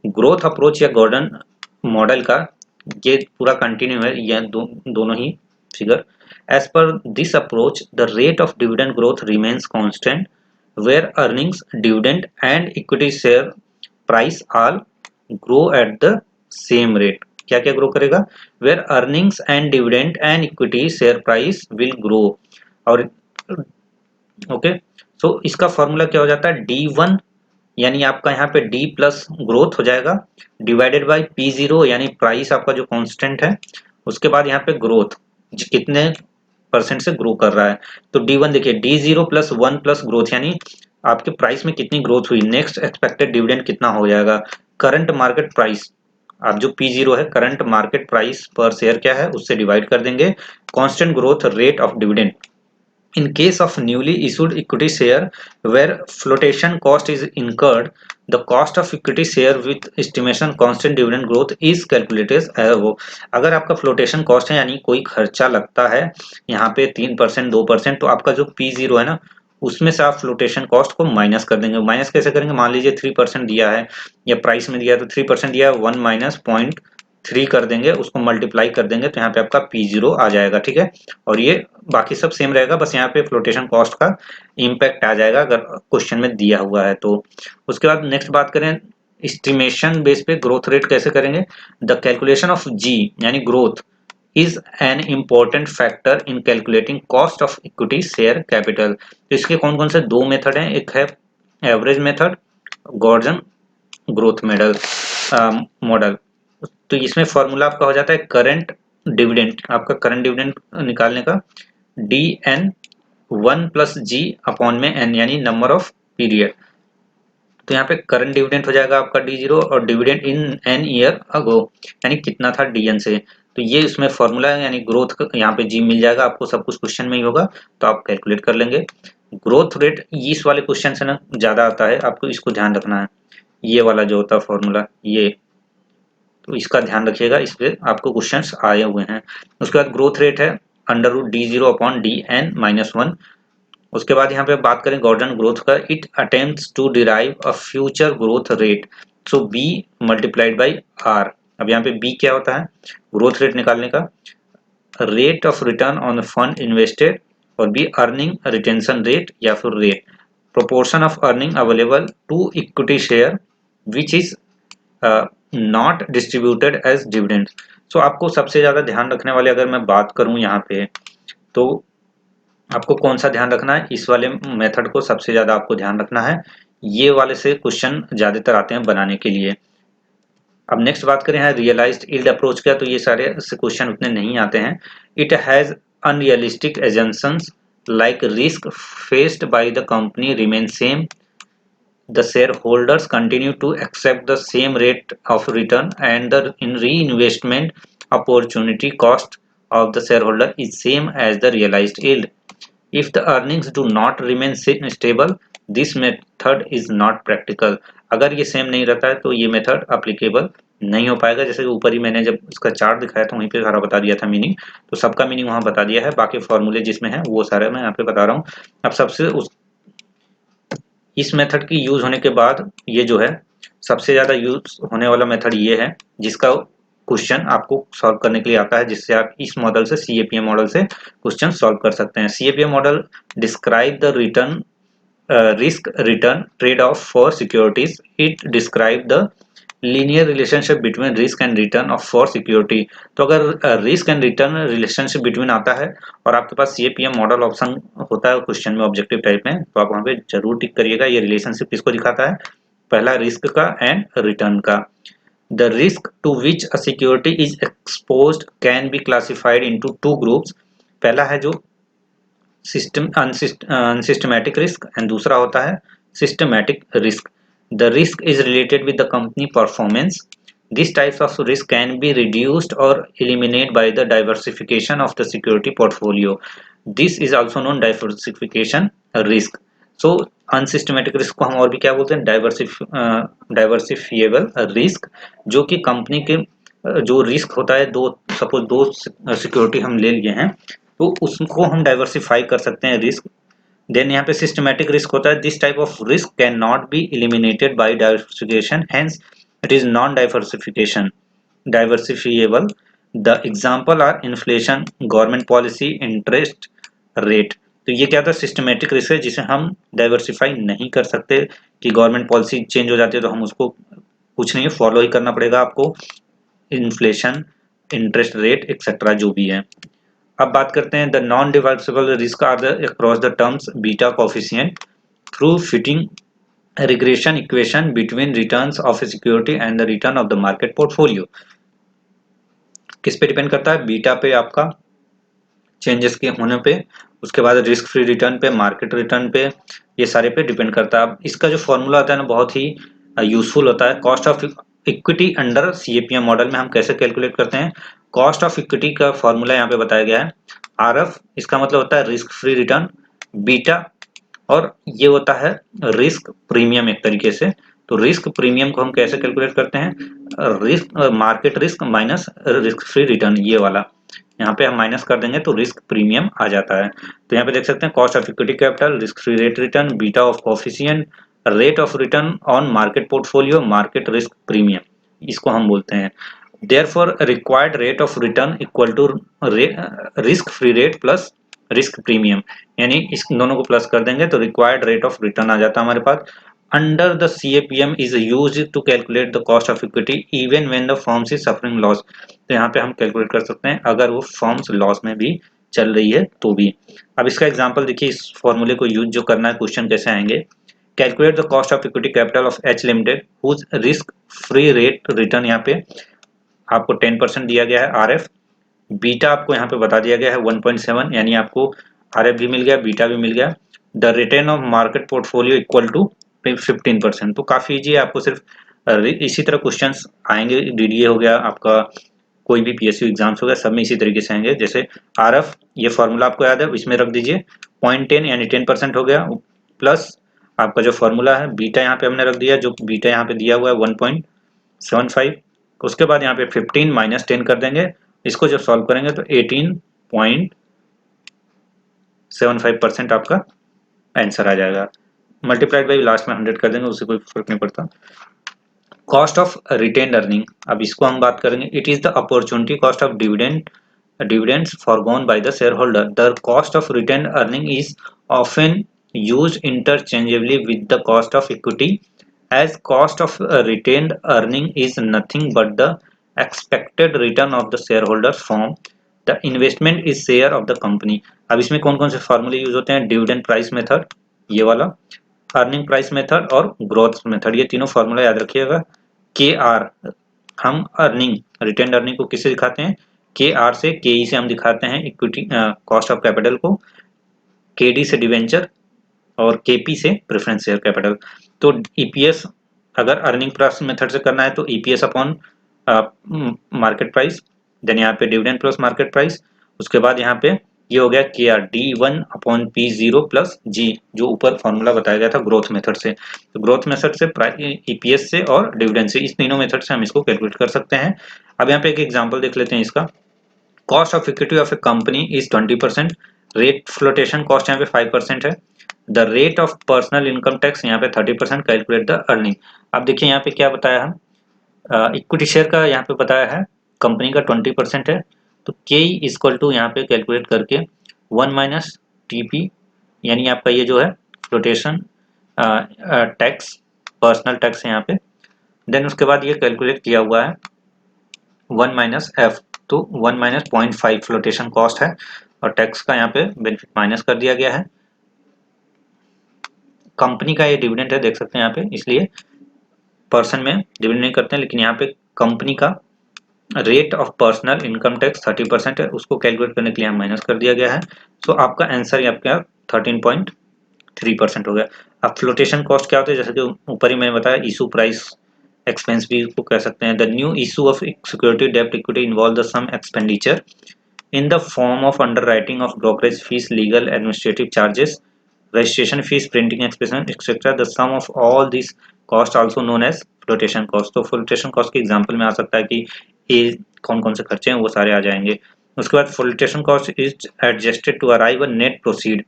ग्रोथ अप्रोच या गॉर्डन मॉडल का, ये पूरा कंटिन्यू है, ये दोनों ही figure. As per this approach the rate of dividend growth remains constant where earnings dividend and equity share price all grow at the same rate. क्या क्या ग्रो करेगा? Where earnings and dividend and equity share price will grow. और okay, so इसका formula क्या हो जाता है? D1 यानी आपका यहाँ पे D प्लस ग्रोथ हो जाएगा डिवाइडेड बाई P0 यानी प्राइस आपका जो कांस्टेंट है, उसके बाद यहाँ पे ग्रोथ कितने परसेंट से ग्रो कर रहा है। तो D1 देखिए D0 प्लस 1 प्लस ग्रोथ यानी आपके प्राइस में कितनी ग्रोथ हुई, नेक्स्ट एक्सपेक्टेड डिविडेंड कितना हो जाएगा, करंट मार्केट प्राइस। आप जो P0 है करंट मार्केट प्राइस पर शेयर क्या है उससे डिवाइड कर देंगे, constant growth rate of dividend In case of newly issued equity share where flotation cost is incurred, the cost of equity share with estimation constant dividend growth is calculated as वो। अगर आपका flotation cost है यानी कोई खर्चा लगता है यहाँ पे 3% 2%, तो आपका जो P0 है ना उसमें से आप फ्लोटेशन कॉस्ट को माइनस कर देंगे। माइनस कैसे करेंगे, मान लीजिए 3% दिया है या प्राइस में दिया है तो 3% दिया है, 1 माइनस 0.3 कर देंगे, उसको मल्टीप्लाई कर देंगे तो यहाँ पे आपका P0 आ जाएगा। ठीक है, और ये बाकी सब सेम रहेगा, बस यहाँ पे फ्लोटेशन कॉस्ट का इम्पैक्ट आ जाएगा अगर क्वेश्चन में दिया हुआ है तो। उसके बाद नेक्स्ट बात करें एस्टिमेशन बेस पे ग्रोथ रेट कैसे करेंगे। द कैलकुलेशन ऑफ जी यानी growth is an important factor in calculating cost of equity share capital. तो इसके कौन कौन से दो मेथड हैं, एक है average method, Gordon growth model. तो इसमें फॉर्मूला आपका हो जाता है करंट डिविडेंड, आपका करंट डिविडेंड निकालने का d n 1 plus g upon में एन यानी नंबर ऑफ पीरियड। तो यहाँ पे करंट डिविडेंड हो जाएगा आपका D0 और dividend in an year ago यानी कितना था DN से। तो ये इसमें फॉर्मूला है यानी ग्रोथ यहाँ पे जी मिल जाएगा आपको, सब कुछ क्वेश्चन में ही होगा तो आप कैलकुलेट कर लेंगे। ग्रोथ रेट इस वाले क्वेश्चन से ना ज्यादा आता है, आपको इसको ध्यान रखना है, ये वाला जो होता है फॉर्मूला ये, तो इसका ध्यान रखिएगा, इस पे आपको क्वेश्चंस आए हुए हैं। उसके बाद ग्रोथ रेट है √D0 अपॉन DN-1। उसके बाद यहाँ पे बात करें गॉर्डन ग्रोथ का, it attempts to derive a future growth rate, so be multiplied by R. अब यहाँ पे बी क्या होता है, ग्रोथ रेट निकालने का rate of return on fund invested, और बी अर्निंग रिटेंशन रेट या फिर rate proportion of earning available to equity share which is not distributed as dividend. So आपको सबसे ज्यादा ध्यान रखने वाले अगर मैं बात करूं यहाँ पे, तो आपको कौन सा ध्यान रखना है, इस वाले मेथड को सबसे ज्यादा आपको ध्यान रखना है, ये वाले से क्वेश्चन ज्यादातर आते हैं बनाने के लिए। अब नेक्स्ट बात करें है रियलाइज्ड यील्ड अप्रोच का, तो ये सारे से क्वेश्चन उतने नहीं आते हैं। It has unrealistic assumptions like risk faced by the company remain same, the shareholders continue to accept the same rate of return, and the reinvestment opportunity cost of the shareholder is same as the realized yield. If the earnings do not remain stable, this method is not practical. अगर ये same नहीं रहता है तो ये method applicable नहीं हो पाएगा। जैसे कि ऊपर ही मैंने जब इसका चार्ट दिखाया था वहीं पे सारा बता दिया था मीनिंग, तो सबका मीनिंग वहां बता दिया है, बाकी फॉर्मूले जिसमें है वो सारे मैं यहाँ पे बता रहा हूँ। अब सबसे इस मेथड की यूज होने के बाद ये जो है सबसे ज्यादा यूज होने वाला मेथड ये है जिसका क्वेश्चन आपको सॉल्व करने के लिए आता है, जिससे आप इस मॉडल से CAPM मॉडल से क्वेश्चन सॉल्व कर सकते हैं। CAPM model describe the return risk return trade off for securities, it describe the linear relationship between risk and return of for security. तो अगर risk and return relationship between आता है और आपके पास CAPM मॉडल ऑप्शन होता है question में objective type में, तो आप वहां पे जरूर टिक करिएगा। ये रिलेशनशिप किसको दिखाता है, पहला रिस्क का एंड रिटर्न का। The risk to which a security is exposed can be classified into two groups. पहला है जो सिस्टम अनसिस्टमैटिक रिस्क एंड दूसरा होता है systematic risk. The risk is related with the company performance. These types of risk can be reduced or eliminated by the diversification of the security portfolio. This is also known diversification risk. So unsystematic risk को हम और भी क्या बोलते हैं, डाइवर्सिफिएबल risk, जो कि company के जो रिस्क होता है, दो सपोज दो सिक्योरिटी हम ले लिए हैं तो उसको हम डाइवर्सिफाई कर सकते हैं रिस्क। देन यहाँ पे सिस्टमैटिक रिस्क होता है, this type of risk can not be eliminated by diversification, hence it is non diversification diversifiable. The example are inflation, government policy, interest rate. तो ये क्या था, सिस्टमैटिक रिस्क है जिसे हम डाइवर्सिफाई नहीं कर सकते, कि गवर्नमेंट पॉलिसी चेंज हो जाती है तो हम उसको कुछ नहीं फॉलो ही करना पड़ेगा आपको, इन्फ्लेशन, इंटरेस्ट रेट एक्सेट्रा जो भी है। अब बात करते हैं the non diversible risk are the across the terms beta coefficient through fitting regression equation between returns of a security and the return of the market portfolio. किस पे depend करता है, बीटा पे, आपका चेंजेस के होने पे, उसके बाद रिस्क फ्री रिटर्न पे, मार्केट रिटर्न पे, ये सारे पे डिपेंड करता है। अब इसका जो फॉर्मूला आता है ना बहुत ही यूजफुल होता है। Cost of equity under CAPM model में हम कैसे कैलकुलेट करते हैं, कॉस्ट ऑफ इक्विटी का फॉर्मूला यहाँ पे बताया गया है RF, इसका मतलब होता है रिस्क फ्री रिटर्न, बीटा, और ये होता है रिस्क प्रीमियम एक तरीके से। तो रिस्क प्रीमियम को हम कैसे कैलकुलेट करते हैं, risk market risk minus risk free return, ये वाला यहाँ पे हम माइनस कर देंगे तो रिस्क प्रीमियम आ जाता है। तो यहाँ पे देख सकते हैं cost of equity capital, risk free rate return, beta of coefficient, rate of return on market portfolio, market risk premium, इसको हम बोलते हैं। Therefore required rate of return equal to risk free rate plus risk premium, यानी इस दोनों को plus कर देंगे तो रिक्वायर्ड रेट ऑफ रिटर्न आ जाता है हमारे पास। Under the CAPM is used to calculate the cost of equity even when the firm is suffering loss. तो यहाँ पे हम कैलकुलेट कर सकते हैं अगर वो फर्म्स लॉस में भी चल रही है तो भी। अब इसका एग्जांपल देखिए, इस फॉर्मूले को यूज जो करना है, क्वेश्चन कैसे आएंगे। Calculate the cost of equity capital of H limited whose risk free rate return, यहाँ पे आपको 10% दिया गया है RF, बीटा आपको यहाँ पे बता दिया गया है 1.7, यानी आपको RF भी मिल गया, बीटा भी मिल गया। The return of market portfolio equal to 15%। तो काफी इजी है, आपको सिर्फ इसी तरह क्वेश्चंस आएंगे। DDA हो गया आपका, कोई भी PSU एग्जाम्स हो गया, सब में इसी तरीके से आएंगे। जैसे RF, ये फॉर्मूला आपको याद है, इसमें रख दीजिए 0.10 यानी 10% हो गया, प्लस आपका जो फॉर्मूला है बीटा यहाँ पे हमने रख दिया, जो बीटा यहाँ पे दिया हुआ है 1.75। उसके बाद यहाँ पे 15 माइनस 10 कर देंगे, इसको जब सॉल्व करेंगे तो 18.75% आपका आंसर आ जाएगा। मल्टीप्लाइड बाई लास्ट में 100 कर देंगे, उससे कोई फर्क नहीं पड़ता। कॉस्ट ऑफ रिटेन्ड अर्निंग, अब इसको हम बात करेंगे। It is the opportunity cost of dividends foregone by the shareholder. The cost of retained earning is often used interchangeably with the cost of equity, as cost of retained earning is nothing but the expected return of the shareholders from the investment is share of the company. अब इसमें कौन कौन से फार्मूले use होते हैं, dividend price method, ये वाला, अर्निंग प्राइस मेथड और ग्रोथ मेथड, ये तीनों फार्मूला याद रखिएगा। KR, हम अर्निंग रिटेन्ड अर्निंग को किससे दिखाते हैं, KR से, KE से हम दिखाते हैं इक्विटी कॉस्ट ऑफ कैपिटल को, KD से डिवेंचर और KP से प्रेफरेंस शेयर कैपिटल। तो EPS अगर अर्निंग प्राइस मेथड से करना है तो EPS upon market price, then यहाँ पे डिविडेंड प्लस मार्केट प्राइस, उसके बाद यहाँ पे ये हो गया KR D1 upon P0 plus G, जो ऊपर फॉर्मूला बताया गया था ग्रोथ मेथड से। तो ग्रोथ मेथड से, EPS से और डिविडेंड से, इस तीनों मेथड से हम इसको कैलकुलेट कर सकते हैं। अब यहाँ पे एक एग्जांपल देख लेते हैं इसका। Cost of equity of A company is 20%, rate flotation cost यहाँ पे 5% है, the rate of personal income tax यहाँ पे 30%, कैलकुलेट द अर्निंग। अब देखिए यहाँ पे क्या बताया है, इक्विटी शेयर का यहाँ पे बताया है कंपनी का 20% है, तो के इक्वल टू यहाँ पे कैलकुलेट करके 1 माइनस TP, यानी आपका ये जो है फ्लोटेशन टैक्स, पर्सनल टैक्स है यहाँ पे, देन उसके बाद ये कैलकुलेट किया हुआ है 1 माइनस F, तो 1 माइनस 0.5 फ्लोटेशन कॉस्ट है, और टैक्स का यहाँ पे बेनिफिट माइनस कर दिया गया है। कंपनी का ये डिविडेंड है, देख सकते हैं यहाँ पे, इसलिए पर्सन में डिविडेंड नहीं करते हैं, लेकिन यहाँ पे कंपनी का rate of personal income tax 30% है, उसको कैलकुलेट करने के लिए यहाँ माइनस कर दिया गया है। सो आपका आंसर आपका 13.3% हो गया। अब फ्लोटेशन कॉस्ट क्या होता है, जैसे कि ऊपर ही मैंने बताया, इशू प्राइस एक्सपेंस भी इसको कह सकते हैं। The new issue of security डेब्ट equity involve the some expenditure in the form of underwriting of brokerage fees, legal administrative charges, registration fees, printing expenses, etc. The sum of all these cost also known as flotation cost। तो flotation cost के example में आ सकता है कि ये कौन कौन से खर्चे हैं, वो सारे आ जाएंगे। उसके बाद flotation cost is adjusted to arrive a net proceed,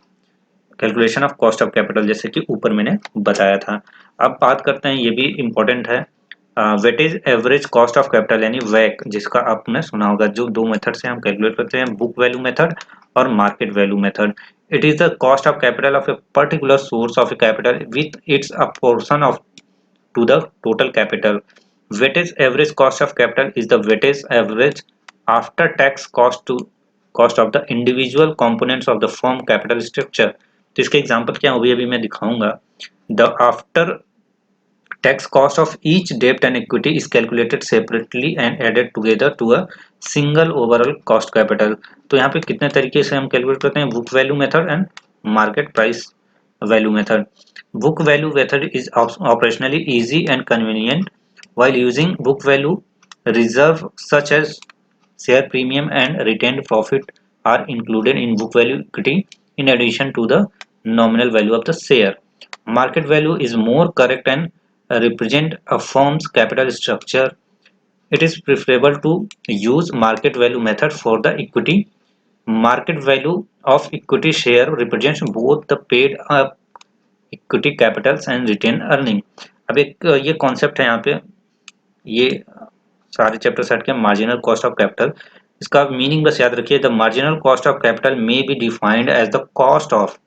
calculation of cost of capital, जैसे कि ऊपर मैंने बताया था। अब बात करते हैं, ये भी इम्पोर्टेंट है, weightage average cost of capital यानी वैक, जिसका आपने सुना होगा। जो दो मेथड से हम कैलकुलेट करते हैं, बुक वैल्यू मेथड और market value method. It is the cost of capital of a particular source of capital with its a portion of to the total capital. Weightage average cost of capital is the weightage average after tax cost of the individual components of the firm capital structure. तो इसके example क्या होगी अभी मैं दिखाऊंगा। The after tax cost of each debt and equity is calculated separately and added together to a single overall cost capital। तो यहाँ पे कितने तरीके से हम कैलकुलेट करते हैं, book value method and market price value method. book value method is operationally easy and convenient while using book value reserve such as share premium and retained profit are included in book value equity in addition to the nominal value of the share. Market value is more correct and represent a firm's capital structure. It is preferable to use market value method for the equity. Market value of equity share represents both the paid up equity capitals and retained earning. अब एक ये concept है यहाँ पे, ये सारे chapter set के marginal cost of capital, इसका मीनिंग बस याद रखिए, the marginal cost of capital may be defined as the cost of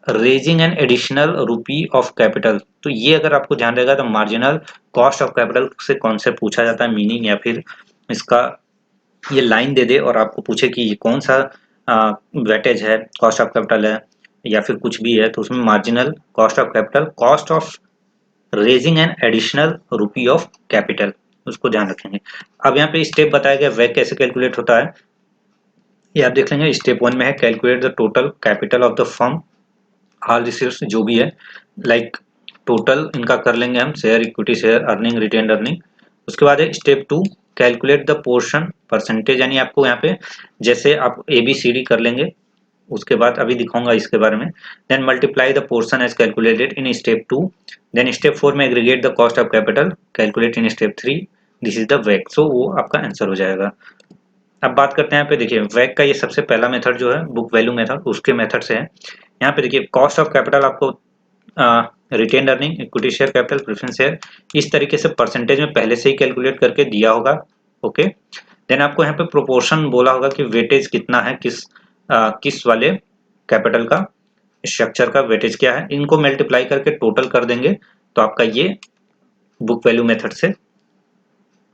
raising an additional rupee of capital. तो ये अगर आपको ध्यान रहेगा तो मार्जिनल कॉस्ट ऑफ कैपिटल से कौन से पूछा जाता है मीनिंग, या फिर इसका ये लाइन दे दे और आपको पूछे कि ये कौन सा वेटेज है, कॉस्ट ऑफ कैपिटल है या फिर कुछ भी है, तो उसमें marginal cost of capital, cost of raising an additional rupee of capital, उसको ध्यान रखेंगे। अब यहाँ पे स्टेप बताया गया वैक कैसे कैलकुलेट होता है, ये आप देख लेंगे। स्टेप 1 में है calculate the total capital of the firm, all receives जो भी है, लाइक टोटल इनका कर लेंगे हम, share, equity share, earning, retained earning. उसके बाद है step 2 calculate the portion percentage, यानी आपको यहाँ पे जैसे आप ABCD कर लेंगे, उसके बाद अभी दिखाऊंगा इसके बारे में। Then multiply the portion as calculated in step 2। Then step 4 में aggregate the cost of capital, calculate in step 3, this is the वैक। सो वो आपका आंसर हो जाएगा। अब बात करते हैं यहाँ पे, देखिए वैक का ये सबसे पहला मेथड जो है बुक वैल्यू मेथड, उसके मेथड से है। यहाँ पे देखिए कॉस्ट ऑफ कैपिटल आपको retain earning, equity share capital, preference share, इस तरीके से परसेंटेज में पहले से ही कैलकुलेट करके दिया होगा। ओके, देन आपको यहाँ पे प्रोपोर्शन बोला होगा कि वेटेज कितना है, किस वाले कैपिटल का, स्ट्रक्चर का वेटेज क्या है, इनको मल्टीप्लाई करके टोटल कर देंगे तो आपका ये बुक वैल्यू मेथड से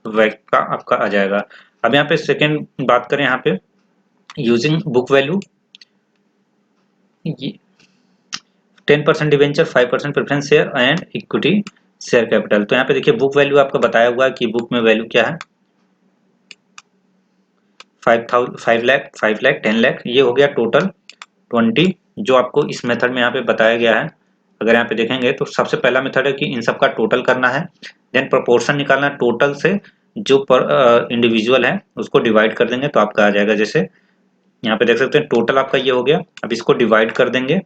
वैक का आपका आ जाएगा। अब यहाँ पे सेकेंड बात करें, यहाँ पे using book value, 10% debenture, 5% preference share and equity share capital. तो यहाँ पे देखिए बुक वैल्यू आपका बताया हुआ है कि बुक में वैल्यू क्या है, 5 लाख, 5 लाख, 10 लाख, ये हो गया टोटल 20 जो आपको इस मेथड में यहाँ पे बताया गया है। अगर यहाँ पे देखेंगे तो सबसे पहला मेथड है कि इन सब का टोटल करना है, देन प्रोपोर्शन निकालना है, टोटल से जो पर इंडिविजुअल है उसको डिवाइड कर देंगे तो आपका आ जाएगा। जैसे यहाँ पे देख सकते हैं टोटल आपका ये हो गया, अब इसको डिवाइड कर देंगे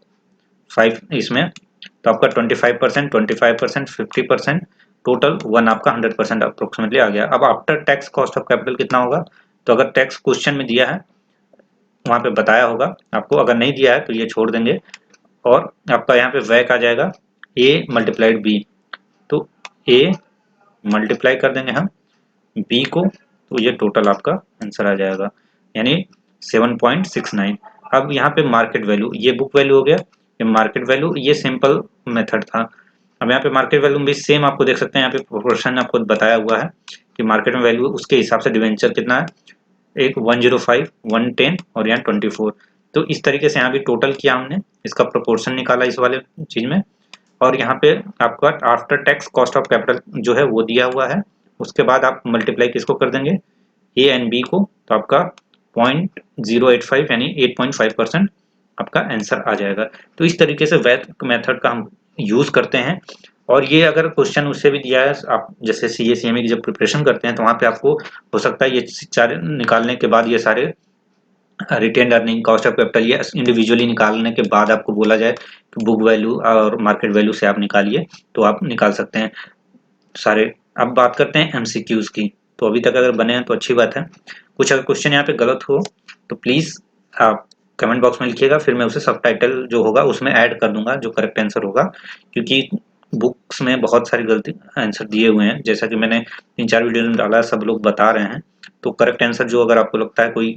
5 इसमें तो आपका 25%, 25%, 50%, टोटल 1 आपका 100% अप्रोक्सीमेटली आ गया। अब after tax cost of capital कितना होगा, तो अगर टैक्स क्वेश्चन में दिया है वहाँ पे बताया होगा आपको, अगर नहीं दिया है तो ये छोड़ देंगे और आपका यहाँ पे वैक आ जाएगा A मल्टीप्लाइड B। तो A मल्टीप्लाई कर देंगे हम B को, तो ये टोटल आपका आंसर आ जाएगा, यानी 7.69। अब यहाँ पे मार्केट वैल्यू, ये बुक वैल्यू हो गया, ये मार्केट वैल्यू, ये सिंपल मेथड था। अब यहाँ पे मार्केट वैल्यू भी सेम आपको देख सकते हैं, यहाँ पे प्रोपोर्शन आपको बताया हुआ है कि मार्केट में वैल्यू उसके हिसाब से डिवेंचर कितना है, एक 105, 110 और यहाँ 24। तो इस तरीके से यहाँ भी टोटल किया हमने, इसका प्रोपोर्शन निकाला इस वाले चीज में, और यहाँ पे आपका after tax cost of capital जो है वो दिया हुआ है। उसके बाद आप मल्टीप्लाई किसको कर देंगे, A एंड B को, तो आपका 0.085 यानी 8.5% आपका आंसर आ जाएगा। तो इस तरीके से वैक मेथड का हम यूज करते हैं। और ये अगर क्वेश्चन उससे भी दिया है, आप जैसे CA CMA की जब प्रिपरेशन करते हैं तो वहाँ पे आपको हो सकता है ये सारे निकालने के बाद, ये सारे retain earning, cost of capital, ये इंडिविजुअली निकालने के बाद आपको बोला जाए कि बुक वैल्यू और मार्केट वैल्यू से आप निकालिए, तो आप निकाल सकते हैं सारे। अब बात करते हैं MCQs की, तो अभी तक अगर बने हैं तो अच्छी बात है। कुछ अगर क्वेश्चन यहाँ पे गलत हो तो प्लीज आप कमेंट बॉक्स में लिखिएगा, फिर मैं उसे सबटाइटल जो होगा उसमें ऐड कर दूंगा जो करेक्ट आंसर होगा, क्योंकि बुक्स में बहुत सारी गलती आंसर दिए हुए हैं, जैसा कि मैंने 3-4 वीडियो में डाला, सब लोग बता रहे हैं। तो करेक्ट आंसर जो अगर आपको लगता है कोई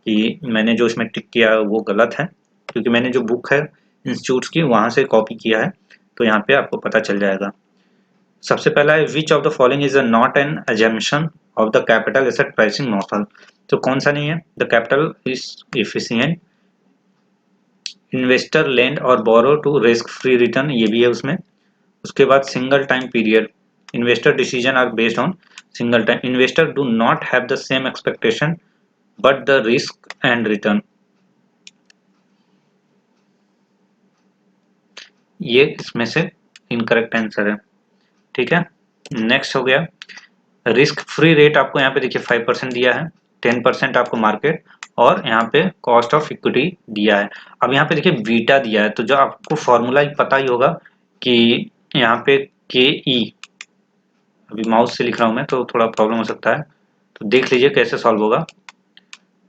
कि मैंने जो इसमें टिक किया वो गलत है, क्योंकि मैंने जो बुक है इंस्टीट्यूट्स की वहाँ से कॉपी किया है, तो यहाँ पे आपको पता चल जाएगा। सबसे पहला है which of the following is not an assumption of the capital asset pricing model. तो कौन सा नहीं है, the capital is efficient, investor lend और borrow to risk free return, ये भी है उसमें। उसके बाद single time period, investor decision are based on single time, investor do not have the same expectation but the risk and return, ये इसमें से इनकरेक्ट आंसर है। ठीक है, नेक्स्ट हो गया रिस्क फ्री रेट, आपको यहाँ पे देखिए 5% दिया है, 10% आपको मार्केट और यहाँ पे कॉस्ट ऑफ इक्विटी दिया है। अब यहाँ पे देखिए बीटा दिया है, तो जो आपको फॉर्मूला पता ही होगा कि यहाँ पे के ई, अभी माउस से लिख रहा हूँ मैं तो थोड़ा प्रॉब्लम हो सकता है, तो देख लीजिए कैसे सॉल्व होगा।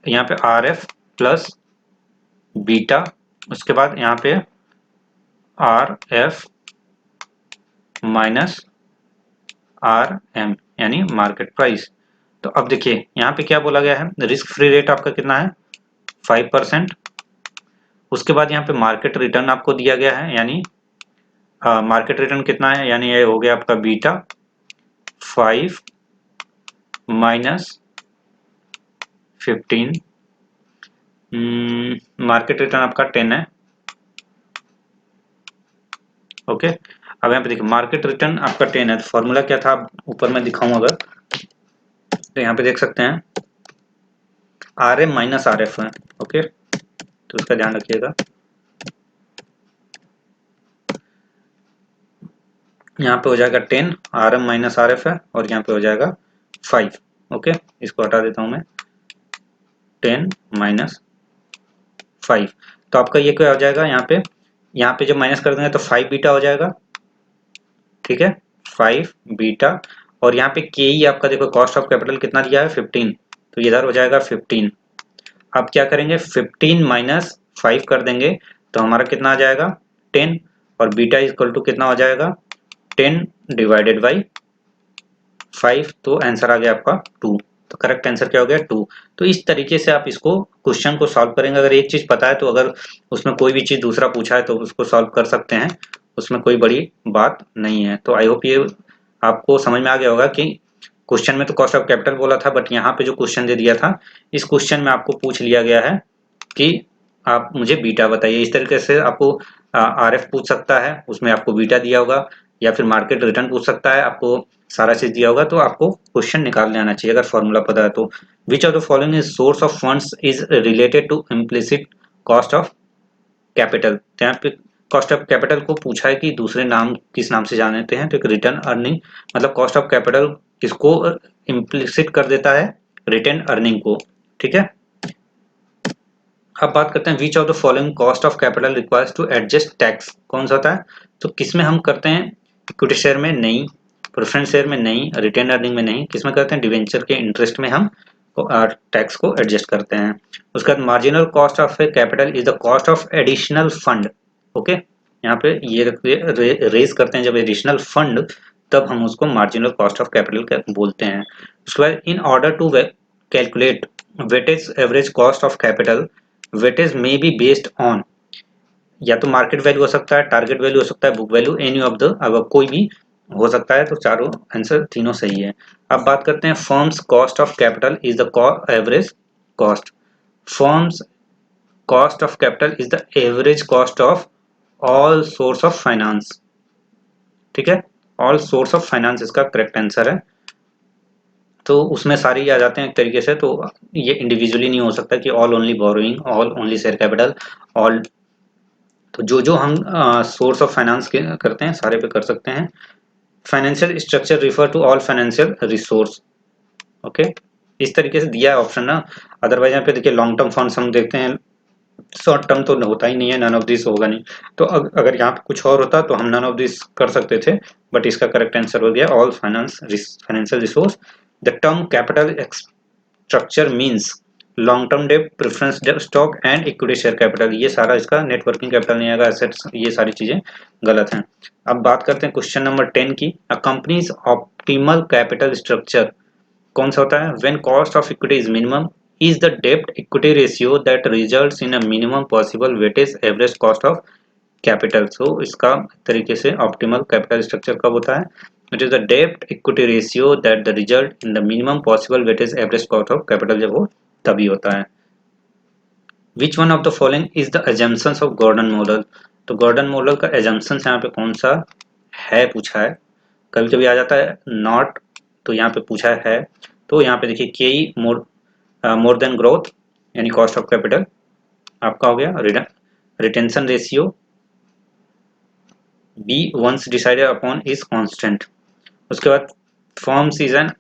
यहाँ पे आर एफ प्लस बीटा, उसके बाद यहाँ पे R F minus R M यानी मार्केट प्राइस। तो अब देखिए यहाँ पे क्या बोला गया है, रिस्क फ्री रेट आपका कितना है 5%। उसके बाद यहाँ पे मार्केट रिटर्न आपको दिया गया है, यानी मार्केट रिटर्न कितना है, यानी ये हो गया आपका बीटा 5 माइनस 15, मार्केट रिटर्न आपका 10 है। ओके, अब यहाँ पे देखिए मार्केट रिटर्न आपका 10 है, तो फॉर्मूला क्या था ऊपर मैं दिखाऊं अगर, तो यहाँ पे देख सकते हैं R M minus R F है। ओके, तो इसका ध्यान रखिएगा। यहाँ पे हो जाएगा 10, R M minus R F है, और यहाँ पे हो जाएगा 5। ओके, इसको हटा देता हूँ मैं, 10 माइनस 5, तो आपका ये क्या हो जाएगा, यहाँ पे जब माइनस कर देंगे तो 5 बीटा हो जाएगा। ठीक है, 5 बीटा, और यहाँ पे के ई आपका देखो कॉस्ट ऑफ कैपिटल कितना दिया है 15, तो इधर हो जाएगा 15। अब क्या करेंगे 15 माइनस 5 कर देंगे तो हमारा कितना आ जाएगा 10, और बीटा इक्वल टू कितना हो जाएगा 10 डिवाइडेड बाई 5, तो आंसर आ गया आपका 2। तो करेक्ट आंसर क्या हो गया 2। तो इस तरीके से आप इसको क्वेश्चन को सॉल्व करेंगे। अगर एक चीज पता है तो अगर उसमें कोई भी चीज दूसरा पूछा है तो उसको सॉल्व कर सकते हैं, उसमें कोई बड़ी बात नहीं है। तो आई होप ये आपको समझ में आ गया होगा कि क्वेश्चन में तो कॉस्ट ऑफ कैपिटल बोला था, बट यहाँ पे जो क्वेश्चन दे दिया था, इस क्वेश्चन में आपको पूछ लिया गया है कि आप मुझे बीटा बताइए। इस तरीके से आपको आर एफ पूछ सकता है, उसमें आपको बीटा दिया होगा, या फिर मार्केट रिटर्न पूछ सकता है, आपको सारा चीज दिया होगा, तो आपको क्वेश्चन निकाल लेना चाहिए अगर फॉर्मूला पता है तो। Which of the following is source of funds is related to implicit cost of capital. तो यहाँ पे कॉस्ट ऑफ कैपिटल को पूछा है कि दूसरे नाम किस नाम से जानते हैं, तो एक रिटर्न अर्निंग, मतलब कॉस्ट ऑफ कैपिटल किसको इम्प्लिसिट कर देता है, रिटर्न अर्निंग को। ठीक है, अब बात करते हैं which of the following cost of capital requires to adjust tax. कौन सा होता है, तो किसमें हम करते हैं, इक्विटी शेयर में नहीं, प्रेफरेंस शेयर में नहीं, रिटेन अर्निंग में नहीं, किसमें करते हैं, डिवेंचर के इंटरेस्ट में हम टैक्स को एडजस्ट करते हैं। उसके बाद marginal cost of capital is the cost of additional fund. Okay, यहाँ पे ये रेज करते हैं जब एडिशनल फंड, तब हम उसको मार्जिनल कॉस्ट ऑफ कैपिटल बोलते हैं। उसके बाद in order to calculate weightage average cost of capital, weightage may be based on, या तो मार्केट वैल्यू हो सकता है, टारगेट वैल्यू हो सकता है, book value, any of the, अगर कोई भी हो सकता है, तो चारों आंसर तीनों सही है। अब बात करते हैं firms cost of capital is the average cost. Firms cost of capital is the average cost of all source of finance. ठीक है, ऑल सोर्स ऑफ फाइनेंस इसका करेक्ट आंसर है। तो उसमें सारे ही आ जाते हैं एक तरीके से, तो ये इंडिविजुअली नहीं हो सकता कि all only borrowing, all only share capital, all, तो जो जो हम सोर्स ऑफ फाइनेंस करते हैं सारे पे कर सकते हैं। Financial structure refer to all financial resource. Okay, इस तरीके से दिया है ऑप्शन ना। अदरवाइज यहाँ पे देखिए लॉन्ग टर्म फंड्स हम देखते हैं, शॉर्ट टर्म तो होता ही नहीं है, नन ऑफ दिस होगा नहीं। तो अगर यहाँ पे कुछ और होता तो हम नन ऑफ दिस कर सकते थे, बट इसका करेक्ट आंसर हो गया all financial resource. The term capital structure means long term date, preference stock and equity share capital, ये सारा इसका नेटवर्किंग कैपिटल नहीं आएगा, एसेट्स, ये सारी चीजें गलत हैं। अब बात करते हैं क्वेश्चन नंबर 10 की। A company's optimal capital structure कौन सा होता है, when cost of equity is minimum is the डेब्ट equity ratio that results in a minimum possible weightage average cost of capital. So इसका तरीके से ऑप्टिमल कैपिटल स्ट्रक्चर कब होता है, इट इज द डेब्ट equity ratio that the result in the minimum possible weightage average cost of capital, जब हो तभी होता है। Which one of the following is the assumptions of Gordon model. तो गॉर्डन मॉडल का एजम्पशंस यहाँ पे कौन सा है पूछा है, कभी कभी आ जाता है नॉट, तो यहाँ पे पूछा है, तो यहाँ पे देखिए K E more than growth यानी कॉस्ट ऑफ कैपिटल आपका हो गया, retention ratio be once decided upon is constant. उसके बाद forms is an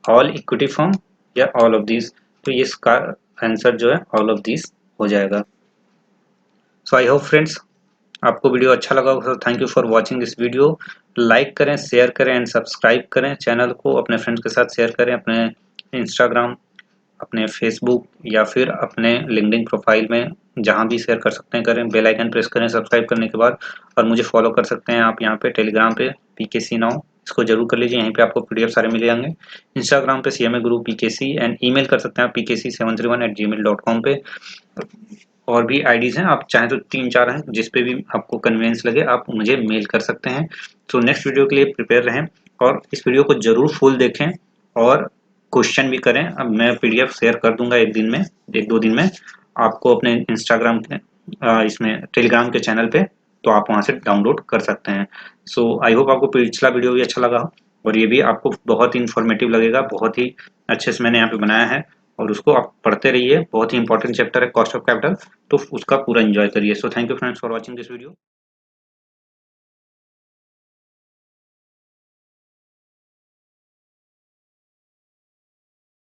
all equity form या ऑल ऑफ दिस, तो ये इसका आंसर जो है ऑल ऑफ दिस हो जाएगा। सो आई होप फ्रेंड्स आपको वीडियो अच्छा लगा होगा। Thank you for watching this video. Like करें, शेयर करें एंड सब्सक्राइब करें चैनल को, अपने फ्रेंड्स के साथ शेयर करें, अपने इंस्टाग्राम, अपने फेसबुक या फिर अपने लिंक्डइन प्रोफाइल में जहां भी शेयर कर सकते हैं करें। बेल आइकन प्रेस करें सब्सक्राइब करने के बाद, और मुझे फॉलो कर सकते हैं आप यहाँ पे टेलीग्राम पे PKC नाउ, इसको जरूर कर लीजिए, यहीं पे आपको PDF सारे मिल जाएंगे। इंस्टाग्राम पे CMA Guru PKC, and email कर सकते हैं आप pkc731@gmail.com पे। और भी आईडीज हैं, आप चाहें तो 3-4 हैं, जिस पे भी आपको कन्वीनियंस लगे आप मुझे मेल कर सकते हैं। तो नेक्स्ट वीडियो के लिए प्रिपेयर रहें और इस वीडियो को जरूर फुल देखें और क्वेश्चन भी करें। अब मैं PDF शेयर कर दूंगा 1-2 दिन में आपको अपने इंस्टाग्राम के इसमें टेलीग्राम के चैनल पे, तो आप वहां से डाउनलोड कर सकते हैं। सो आई होप आपको पिछला वीडियो भी अच्छा लगा हो और ये भी आपको बहुत ही इंफॉर्मेटिव लगेगा। बहुत ही अच्छे से मैंने यहाँ पे बनाया है और उसको आप पढ़ते रहिए। बहुत ही इंपॉर्टेंट चैप्टर है कॉस्ट ऑफ कैपिटल, तो उसका पूरा एंजॉय करिए। So thank you friends for watching this video.